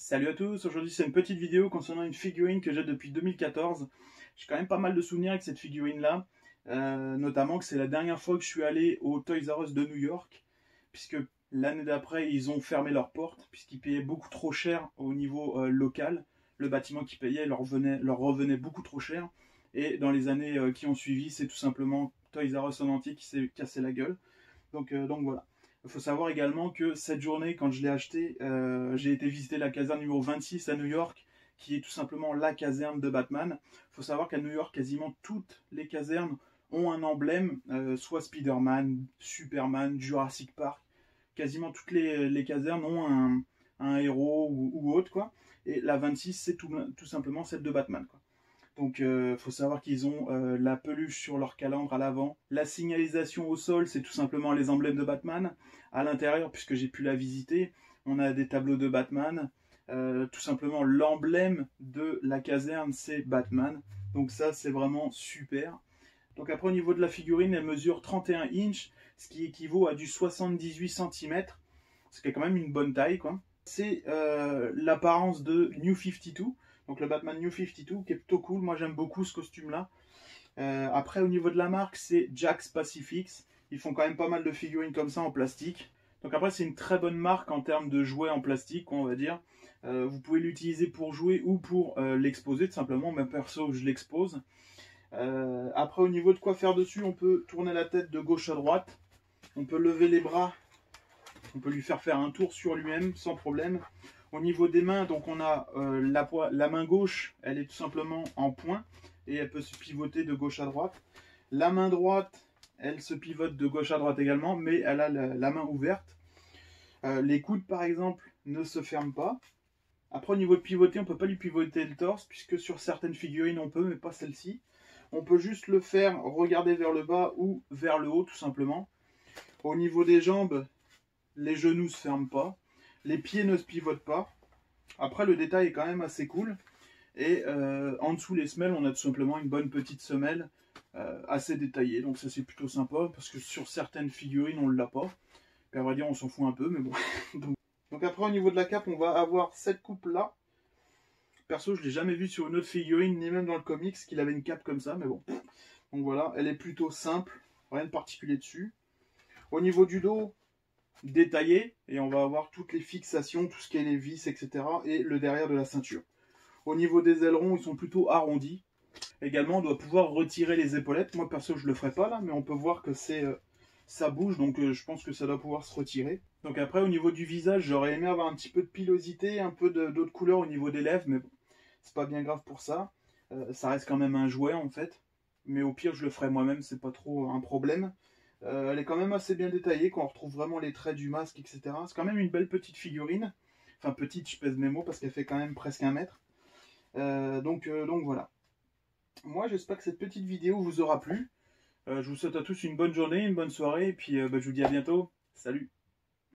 Salut à tous, aujourd'hui c'est une petite vidéo concernant une figurine que j'ai depuis 2014. J'ai quand même pas mal de souvenirs avec cette figurine là, notamment que c'est la dernière fois que je suis allé au Toys R Us de New York, puisque l'année d'après ils ont fermé leurs portes, puisqu'ils payaient beaucoup trop cher au niveau local. Le bâtiment qu'ils payaient leur revenait beaucoup trop cher, et dans les années qui ont suivi, c'est tout simplement Toys R Us en entier qui s'est cassé la gueule. Donc voilà. Il faut savoir également que cette journée, quand je l'ai acheté, j'ai été visiter la caserne numéro 26 à New York, qui est tout simplement la caserne de Batman. Il faut savoir qu'à New York, quasiment toutes les casernes ont un emblème, soit Spider-Man, Superman, Jurassic Park. Quasiment toutes les casernes ont un héros ou autre, quoi. Et la 26, c'est tout simplement celle de Batman, quoi. Donc, faut savoir qu'ils ont la peluche sur leur calandre à l'avant. La signalisation au sol, c'est tout simplement les emblèmes de Batman. À l'intérieur, puisque j'ai pu la visiter, on a des tableaux de Batman. Tout simplement, l'emblème de la caserne, c'est Batman. Donc ça, c'est vraiment super. Donc après, au niveau de la figurine, elle mesure 31 inches, ce qui équivaut à du 78 cm. Ce qui est quand même une bonne taille, quoi. C'est l'apparence de New 52. Donc le Batman New 52 qui est plutôt cool, moi j'aime beaucoup ce costume là. Après au niveau de la marque c'est Jakks Pacifics, ils font quand même pas mal de figurines comme ça en plastique. Donc après c'est une très bonne marque en termes de jouets en plastique on va dire. Vous pouvez l'utiliser pour jouer ou pour l'exposer tout simplement, même perso je l'expose. Après au niveau de quoi faire dessus, on peut tourner la tête de gauche à droite, on peut lever les bras, on peut lui faire un tour sur lui-même sans problème. Au niveau des mains, donc on a la main gauche, elle est tout simplement en point et elle peut se pivoter de gauche à droite. La main droite, elle se pivote de gauche à droite également, mais elle a la main ouverte. Les coudes, par exemple, ne se ferment pas. Après, au niveau de pivoter, on ne peut pas lui pivoter le torse, puisque sur certaines figurines, on peut, mais pas celle-ci. On peut juste le faire regarder vers le bas ou vers le haut, tout simplement. Au niveau des jambes, les genoux ne se ferment pas. Les pieds ne se pivotent pas. Après, le détail est quand même assez cool. Et en dessous les semelles, on a tout simplement une bonne petite semelle assez détaillée. Donc ça, c'est plutôt sympa parce que sur certaines figurines, on ne l'a pas. Et à vrai dire, on s'en fout un peu, mais bon. donc après, au niveau de la cape, on va avoir cette coupe-là. Perso, je ne l'ai jamais vu sur une autre figurine, ni même dans le comics, qu'il avait une cape comme ça. Mais bon. Donc voilà, elle est plutôt simple. Rien de particulier dessus. Au niveau du dos, détaillé, et on va avoir toutes les fixations, tout ce qui est les vis, etc. et le derrière de la ceinture. Au niveau des ailerons, ils sont plutôt arrondis. Également, on doit pouvoir retirer les épaulettes. Moi, perso, je le ferai pas là, mais on peut voir que ça bouge, donc je pense que ça doit pouvoir se retirer. Donc après, au niveau du visage, j'aurais aimé avoir un petit peu de pilosité, un peu d'autres couleurs au niveau des lèvres, mais bon, c'est pas bien grave pour ça. Ça reste quand même un jouet, en fait. Mais au pire, je le ferai moi-même, c'est pas trop un problème. Elle est quand même assez bien détaillée, quand on retrouve vraiment les traits du masque, etc. C'est quand même une belle petite figurine. Enfin, petite, je pèse mes mots, parce qu'elle fait quand même presque 1 mètre. Donc voilà. Moi, j'espère que cette petite vidéo vous aura plu. Je vous souhaite à tous une bonne journée, une bonne soirée, et puis je vous dis à bientôt. Salut!